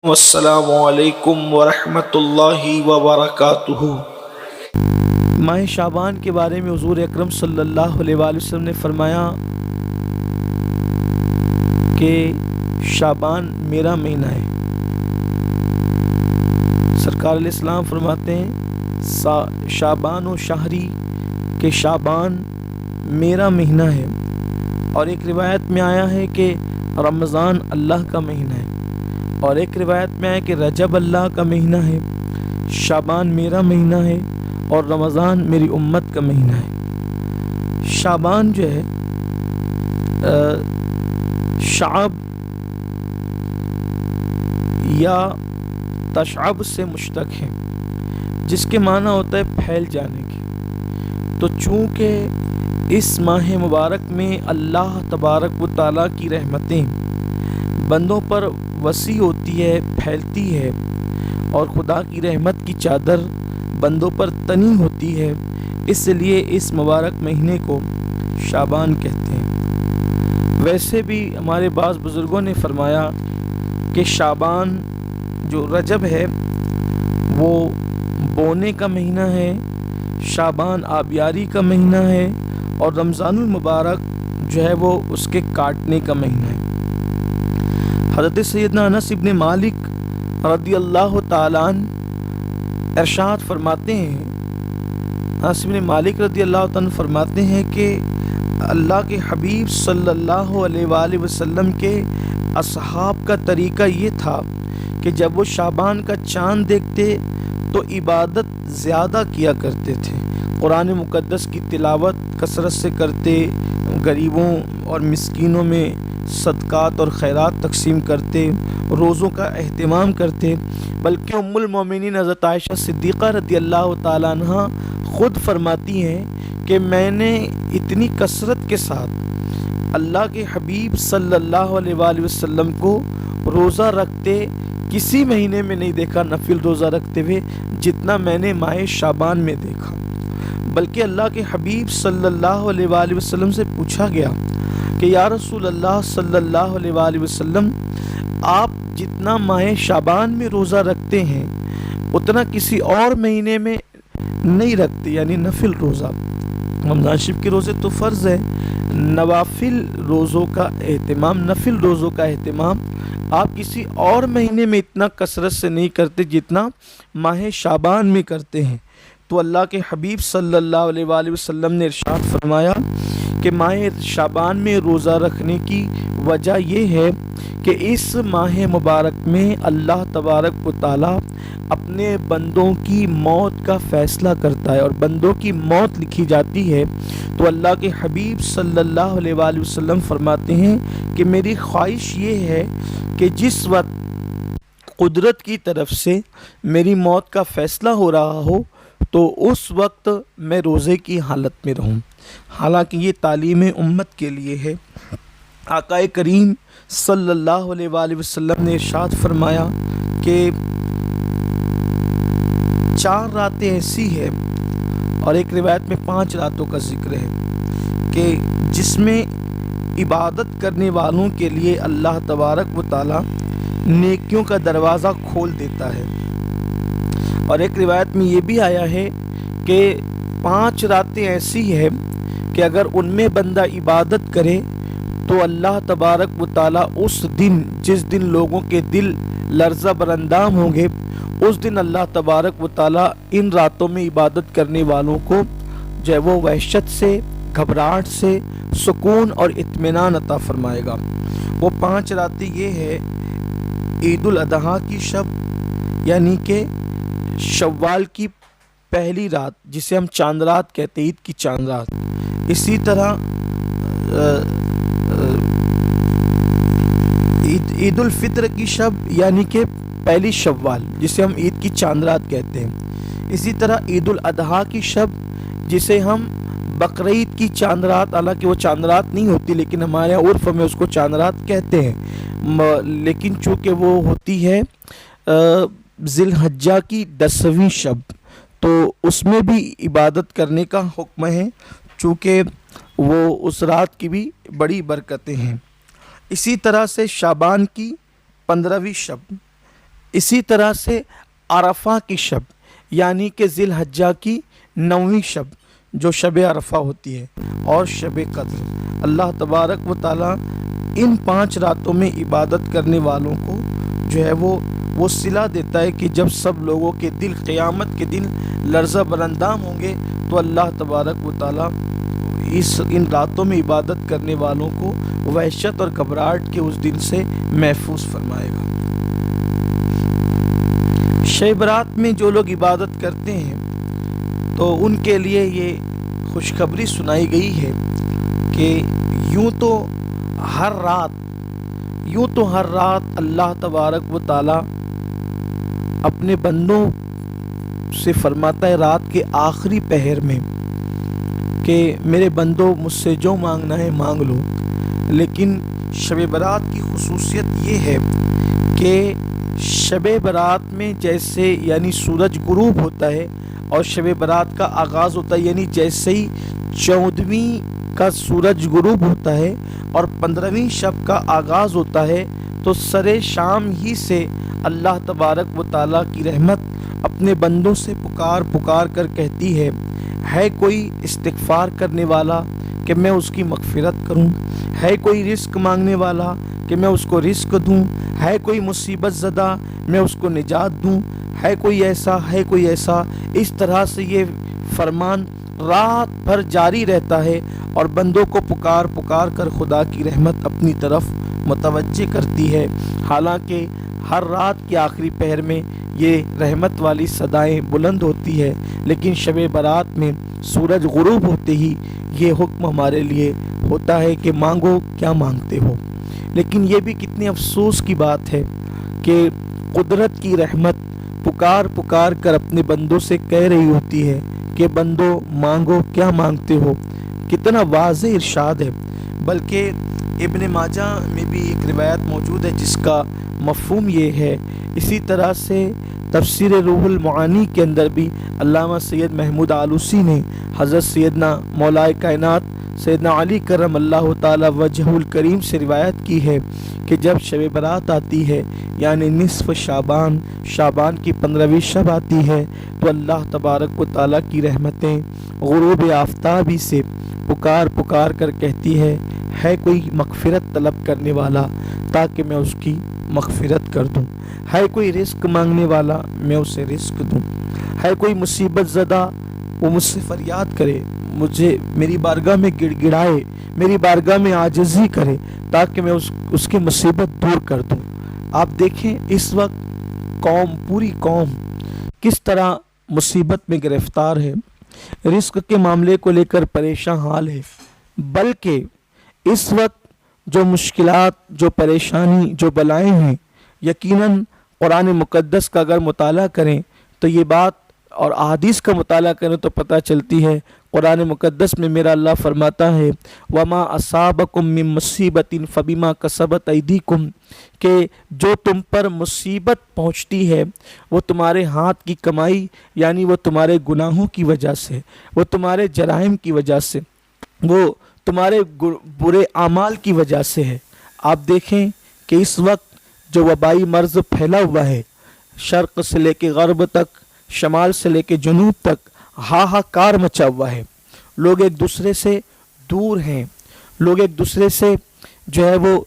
والسلام علیکم ورحمۃ اللہ وبرکاتہ۔ ماہ شعبان کے بارے میں حضور اکرم صلی اللہ علیہ وآلہ وسلم نے فرمایا کہ شعبان میرا مہینہ ہے۔ سرکار علیہ السلام فرماتے ہیں شعبان و شہری، کہ شعبان میرا مہینہ ہے۔ اور ایک روایت میں آیا ہے کہ رمضان اللہ کا مہینہ ہے، اور ایک روایت میں آیا کہ رجب اللہ کا مہینہ ہے، شعبان میرا مہینہ ہے اور رمضان میری امت کا مہینہ ہے۔ شعبان جو ہے شعب یا تشعب سے مشتق ہے، جس کے معنی ہوتا ہے پھیل جانے کی۔ تو چونکہ اس ماہ مبارک میں اللہ تبارک و تعالیٰ کی رحمتیں بندوں پر وسیع ہوتی ہے، پھیلتی ہے، اور خدا کی رحمت کی چادر بندوں پر تنی ہوتی ہے، اس لیے اس مبارک مہینے کو شعبان کہتے ہیں۔ ویسے بھی ہمارے بعض بزرگوں نے فرمایا کہ شعبان جو رجب ہے وہ بونے کا مہینہ ہے، شعبان آبیاری کا مہینہ ہے، اور رمضان المبارک جو ہے وہ اس کے کاٹنے کا مہینہ ہے۔ حضرت سیدنا انس ابن مالک رضی اللہ تعالیٰ عنہ ارشاد فرماتے ہیں، انس ابن مالک رضی اللہ تعالیٰ عنہ فرماتے ہیں کہ اللہ کے حبیب صلی اللہ علیہ وآلہ وسلم کے اصحاب کا طریقہ یہ تھا کہ جب وہ شعبان کا چاند دیکھتے تو عبادت زیادہ کیا کرتے تھے، قرآن مقدس کی تلاوت کثرت سے کرتے، غریبوں اور مسکینوں میں صدقات اور خیرات تقسیم کرتے، روزوں کا اہتمام کرتے، بلکہ ام المومنین حضرت عائشہ صدیقہ رضی اللہ تعالیٰ عنہ خود فرماتی ہیں کہ میں نے اتنی کثرت کے ساتھ اللہ کے حبیب صلی اللہ علیہ وآلہ وسلم کو روزہ رکھتے کسی مہینے میں نہیں دیکھا، نفل روزہ رکھتے ہوئے، جتنا میں نے ماہ شعبان میں دیکھا۔ بلکہ اللہ کے حبیب صلی اللہ علیہ وآلہ وسلم سے پوچھا گیا کہ یا رسول اللہ صلی اللہ علیہ وآلہ وسلم، آپ جتنا ماہ شعبان میں روزہ رکھتے ہیں اتنا کسی اور مہینے میں نہیں رکھتے، یعنی نفل روزہ۔ رمضان شریف کے روزے تو فرض ہے، نوافل روزوں کا اہتمام، نفل روزوں کا اہتمام آپ کسی اور مہینے میں اتنا کثرت سے نہیں کرتے جتنا ماہ شعبان میں کرتے ہیں۔ تو اللہ کے حبیب صلی اللہ علیہ وآلہ وسلم نے ارشاد فرمایا کہ ماہ شعبان میں روزہ رکھنے کی وجہ یہ ہے کہ اس ماہ مبارک میں اللہ تبارک و تعالیٰ اپنے بندوں کی موت کا فیصلہ کرتا ہے، اور بندوں کی موت لکھی جاتی ہے تو اللہ کے حبیب صلی اللہ علیہ وآلہ وسلم فرماتے ہیں کہ میری خواہش یہ ہے کہ جس وقت قدرت کی طرف سے میری موت کا فیصلہ ہو رہا ہو تو اس وقت میں روزے کی حالت میں رہوں۔ حالانکہ یہ تعلیم امت کے لیے ہے۔ آقا کریم صلی اللہ علیہ وآلہ وسلم نے ارشاد فرمایا کہ 4 راتیں ایسی ہے، اور ایک روایت میں 5 راتوں کا ذکر ہے، کہ جس میں عبادت کرنے والوں کے لیے اللہ تبارک و تعالیٰ نیکیوں کا دروازہ کھول دیتا ہے۔ اور ایک روایت میں یہ بھی آیا ہے کہ 5 راتیں ایسی ہے کہ اگر ان میں بندہ عبادت کرے تو اللہ تبارک و تعالیٰ اس دن، جس دن لوگوں کے دل لرزہ براندام ہوں گے، اس دن اللہ تبارک و تعالیٰ ان راتوں میں عبادت کرنے والوں کو جو ہے وہ وحشت سے، گھبراہٹ سے سکون اور اطمینان عطا فرمائے گا۔ وہ 5 راتیں یہ ہے: عید الاضحیٰ کی شب، یعنی کہ شوال کی پہلی رات، جسے ہم چاند رات کہتے ہیں، عید کی چاند رات۔ اسی طرح عید الفطر کی شب، یعنی کہ پہلی شوال، جسے ہم عید کی چاند رات کہتے ہیں۔ اسی طرح عید الاضحیٰ کی شب، جسے ہم بقرعید کی چاند رات، حالانکہ وہ چاند رات نہیں ہوتی لیکن ہمارے عرف میں اس کو چاند رات کہتے ہیں، لیکن چونکہ وہ ہوتی ہے ذی الحجہ کی 10ویں شب، تو اس میں بھی عبادت کرنے کا حکم ہے، چونکہ وہ اس رات کی بھی بڑی برکتیں ہیں۔ اسی طرح سے شعبان کی 15ویں شب، اسی طرح سے عرفہ کی شب یعنی کہ ذی الحجہ کی 9ویں شب جو شب عرفہ ہوتی ہے اور شب قدر، اللہ تبارک و تعالیٰ ان 5 راتوں میں عبادت کرنے والوں کو جو ہے وہ صلہ دیتا ہے کہ جب سب لوگوں کے دل قیامت کے دن لرزہ براندام ہوں گے تو اللہ تبارک و تعالیٰ ان راتوں میں عبادت کرنے والوں کو وحشت اور گھبراہٹ کے اس دن سے محفوظ فرمائے گا۔ شب برات میں جو لوگ عبادت کرتے ہیں تو ان کے لیے یہ خوشخبری سنائی گئی ہے کہ یوں تو ہر رات اللہ تبارک و تعالیٰ اپنے بندوں سے فرماتا ہے رات کے آخری پہر میں کہ میرے بندوں مجھ سے جو مانگنا ہے مانگ لو، لیکن شب برات کی خصوصیت یہ ہے کہ شب برات میں جیسے یعنی سورج غروب ہوتا ہے اور شب برات کا آغاز ہوتا ہے، یعنی جیسے ہی 14ویں کا سورج غروب ہوتا ہے اور 15ویں شب کا آغاز ہوتا ہے تو سر شام ہی سے اللہ تبارک و تعالیٰ کی رحمت اپنے بندوں سے پکار کر کہتی ہے کوئی استغفار کرنے والا کہ میں اس کی مغفرت کروں، ہے کوئی رزق مانگنے والا کہ میں اس کو رزق دوں، ہے کوئی مصیبت زدہ میں اس کو نجات دوں، ہے کوئی ایسا۔ اس طرح سے یہ فرمان رات بھر جاری رہتا ہے اور بندوں کو پکار کر خدا کی رحمت اپنی طرف متوجہ کرتی ہے۔ حالانکہ ہر رات کے آخری پہر میں یہ رحمت والی صدائیں بلند ہوتی ہے، لیکن شب برات میں سورج غروب ہوتے ہی یہ حکم ہمارے لیے ہوتا ہے کہ مانگو کیا مانگتے ہو۔ لیکن یہ بھی کتنی افسوس کی بات ہے کہ قدرت کی رحمت پکار کر اپنے بندوں سے کہہ رہی ہوتی ہے کہ بندو مانگو کیا مانگتے ہو۔ کتنا واضح ارشاد ہے، بلکہ ابن ماجہ میں بھی ایک روایت موجود ہے جس کا مفہوم یہ ہے۔ اسی طرح سے تفسیر روح المعانی کے اندر بھی علامہ سید محمود آلوسی نے حضرت سیدنا مولائے کائنات سیدنا علی کرم اللہ تعالی وجہ الکریم سے روایت کی ہے کہ جب شب برات آتی ہے یعنی نصف شعبان کی 15ویں شب آتی ہے تو اللہ تبارک و تعالیٰ کی رحمتیں غروب آفتابی سے پکار کر کہتی ہے کوئی مغفرت طلب کرنے والا تاکہ میں اس کی مغفرت کر دوں، ہے کوئی رزق مانگنے والا میں اسے رزق دوں، ہے کوئی مصیبت زدہ وہ مجھ سے فریاد کرے، مجھے میری بارگاہ میں گڑ گڑائے، میری بارگاہ میں عاجزی کرے تاکہ میں اس کی مصیبت دور کر دوں۔ آپ دیکھیں اس وقت پوری قوم کس طرح مصیبت میں گرفتار ہے، رزق کے معاملے کو لے کر پریشان حال ہے، بلکہ اس وقت جو مشکلات، جو پریشانی، جو بلائیں ہیں، یقیناً قرآن مقدس کا اگر مطالعہ کریں تو یہ بات اور احادیث کا مطالعہ کریں تو پتہ چلتی ہے۔ قرآن مقدس میں میرا اللہ فرماتا ہے وَمَا أَصَابَكُم مِّن مُّصِيبَةٍ فَبِمَا كَسَبَتْ أَيْدِيكُم، کہ جو تم پر مصیبت پہنچتی ہے وہ تمہارے ہاتھ کی کمائی یعنی وہ تمہارے گناہوں کی وجہ سے، وہ تمہارے جرائم کی وجہ سے، وہ تمہارے برے اعمال کی وجہ سے ہے۔ آپ دیکھیں کہ اس وقت جو وبائی مرض پھیلا ہوا ہے، شرق سے لے کے غرب تک، شمال سے لے کے جنوب تک ہاہاکار مچا ہوا ہے، لوگ ایک دوسرے سے دور ہیں، لوگ ایک دوسرے سے جو ہے وہ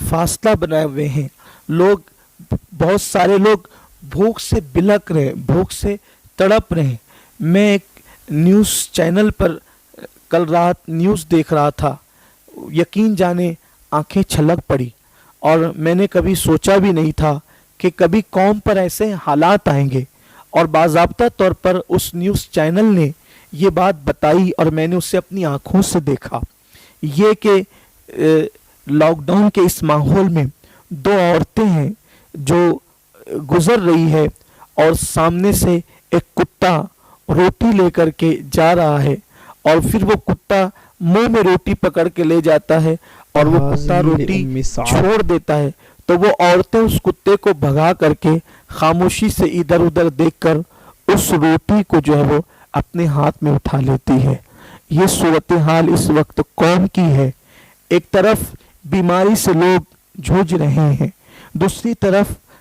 فاصلہ بنائے ہوئے ہیں، بہت سارے لوگ بھوک سے بلک رہے ہیں، بھوک سے تڑپ رہے ہیں۔ میں ایک نیوز چینل پر کل رات نیوز دیکھ رہا تھا، یقین جانے آنکھیں چھلک پڑی، اور میں نے کبھی سوچا بھی نہیں تھا کہ کبھی قوم پر ایسے حالات آئیں گے، اور باضابطہ طور پر اس نیوز چینل نے یہ بات بتائی اور میں نے اسے اپنی آنکھوں سے دیکھا، یہ کہ لاک ڈاؤن کے اس ماحول میں 2 عورتیں ہیں جو گزر رہی ہے اور سامنے سے ایک کتا روٹی لے کر کے جا رہا ہے، اور پھر وہ کتا منہ میں روٹی پکڑ کے لے جاتا ہے اور وہ کتا روٹی چھوڑ دیتا ہے، تو وہ عورتیں اس کتے کو بھگا کر کے خاموشی سے ادھر ادھر دیکھ کر اس روٹی کو جو ہے وہ اپنے ہاتھ میں اٹھا لیتی ہے۔ یہ صورتحال اس وقت قوم کی ہے، ایک طرف بیماری سے لوگ جھوج رہے ہیں، دوسری طرف